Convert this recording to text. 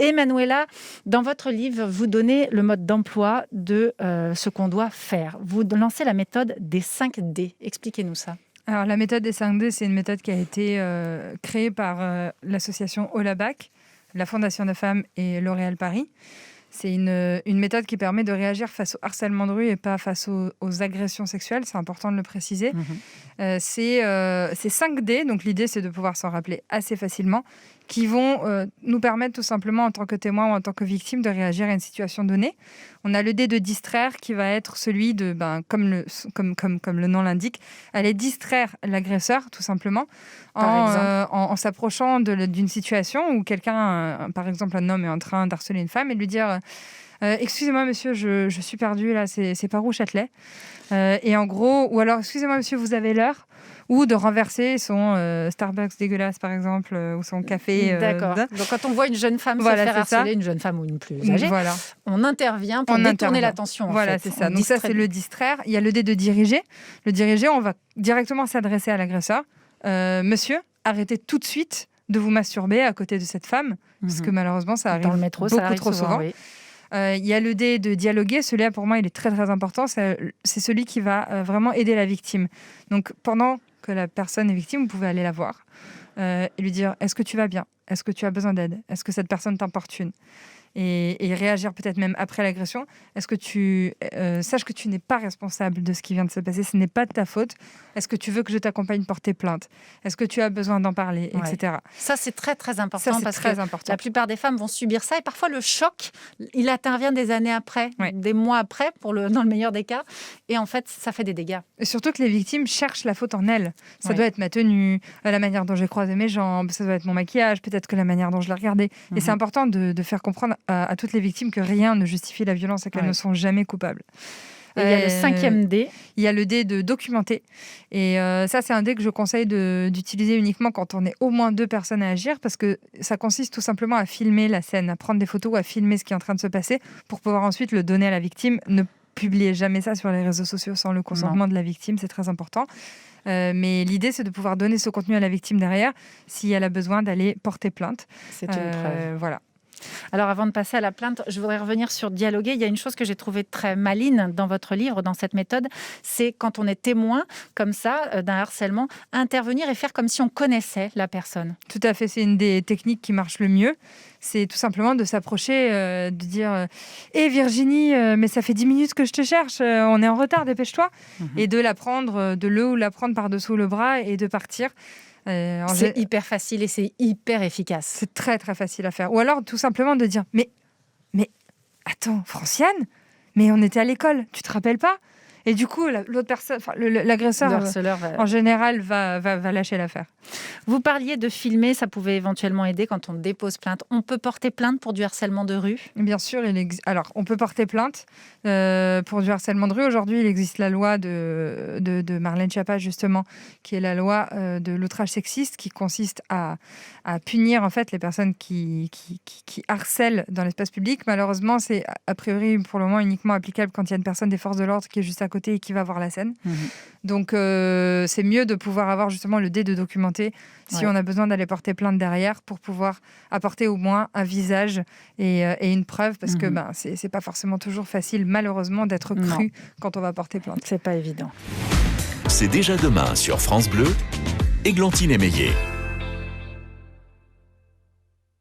Et Manuela, dans votre livre, vous donnez le mode d'emploi de ce qu'on doit faire. Vous lancez la méthode des 5D. Expliquez-nous ça. Alors, la méthode des 5D, c'est une méthode qui a été créée par l'association Olabac, la Fondation des femmes et L'Oréal Paris. C'est une méthode qui permet de réagir face au harcèlement de rue et pas face aux agressions sexuelles. C'est important de le préciser. C'est 5D, donc l'idée, c'est de pouvoir s'en rappeler assez facilement, qui vont nous permettre tout simplement, en tant que témoin ou en tant que victime, de réagir à une situation donnée. On a le D de distraire, qui va être celui de, comme le nom l'indique, aller distraire l'agresseur, tout simplement, en s'approchant d'une situation où quelqu'un, par exemple un homme, est en train d'harceler une femme et de lui dire excusez-moi monsieur, je suis perdu là, c'est par où Châtelet et en gros, ou alors excusez-moi monsieur, vous avez l'heure, ou de renverser son Starbucks dégueulasse par exemple, ou son café. D'accord. Donc quand on voit une jeune femme se faire harceler, une jeune femme ou une plus âgée, on intervient pour détourner l'attention. Voilà, c'est ça. Donc ça, c'est le distraire. Il y a le D de diriger. Le diriger, on va directement s'adresser à l'agresseur. Monsieur, arrêtez tout de suite de vous masturber à côté de cette femme, parce que malheureusement, ça arrive dans le métro, beaucoup ça arrive trop souvent. Oui. Il y a le D de dialoguer. Celui-là, pour moi, il est très, très important. C'est celui qui va vraiment aider la victime. Donc, pendant que la personne est victime, vous pouvez aller la voir et lui dire « Est-ce que tu vas bien ? Est-ce que tu as besoin d'aide ? Est-ce que cette personne t'importune ?» et réagir peut-être même après l'agression. Est-ce que tu saches que tu n'es pas responsable de ce qui vient de se passer, ce n'est pas de ta faute. Est-ce que tu veux que je t'accompagne porter plainte ? Est-ce que tu as besoin d'en parler, etc. Ça, c'est très, très important important. La plupart des femmes vont subir ça et parfois le choc, il intervient des années après, des mois après, dans le meilleur des cas. Et en fait, ça fait des dégâts. Et surtout que les victimes cherchent la faute en elles. Ça doit être ma tenue, la manière dont j'ai croisé mes jambes, ça doit être mon maquillage, peut-être que la manière dont je l'ai regardé. Et c'est important de faire comprendre à toutes les victimes que rien ne justifie la violence et qu'elles ne sont jamais coupables. Et il y a le 5e D. Il y a le D de documenter. Et ça, c'est un D que je conseille d'utiliser uniquement quand on est au moins 2 personnes à agir, parce que ça consiste tout simplement à filmer la scène, à prendre des photos ou à filmer ce qui est en train de se passer pour pouvoir ensuite le donner à la victime. Ne publiez jamais ça sur les réseaux sociaux sans le consentement de la victime, c'est très important. Mais l'idée, c'est de pouvoir donner ce contenu à la victime derrière si elle a besoin d'aller porter plainte. C'est une preuve. Voilà. Alors, avant de passer à la plainte, je voudrais revenir sur dialoguer. Il y a une chose que j'ai trouvée très maligne dans votre livre, dans cette méthode, c'est quand on est témoin, comme ça, d'un harcèlement, intervenir et faire comme si on connaissait la personne. Tout à fait, c'est une des techniques qui marche le mieux. C'est tout simplement de s'approcher, de dire « Hé Virginie, mais ça fait 10 minutes que je te cherche, on est en retard, dépêche-toi !» Et de la prendre, de la prendre par-dessous le bras et de partir. C'est hyper facile et c'est hyper efficace. C'est très très facile à faire. Ou alors tout simplement de dire mais attends, Franciane, mais on était à l'école, tu te rappelles pas ? Et du coup, l'autre personne, l'agresseur, en général, va lâcher l'affaire. Vous parliez de filmer, ça pouvait éventuellement aider quand on dépose plainte. On peut porter plainte pour du harcèlement de rue ? Bien sûr, alors on peut porter plainte pour du harcèlement de rue. Aujourd'hui, il existe la loi de Marlène Schiappa, justement, qui est la loi de l'outrage sexiste, qui consiste à punir en fait les personnes qui harcèlent dans l'espace public. Malheureusement, c'est a priori pour le moment uniquement applicable quand il y a une personne des forces de l'ordre qui est juste à côté et qui va voir la scène. Donc c'est mieux de pouvoir avoir justement le D de documenter si on a besoin d'aller porter plainte derrière pour pouvoir apporter au moins un visage et une preuve, parce que c'est pas forcément toujours facile malheureusement d'être cru quand on va porter plainte. C'est pas évident. C'est déjà demain sur France Bleu, Églantine Émeillé.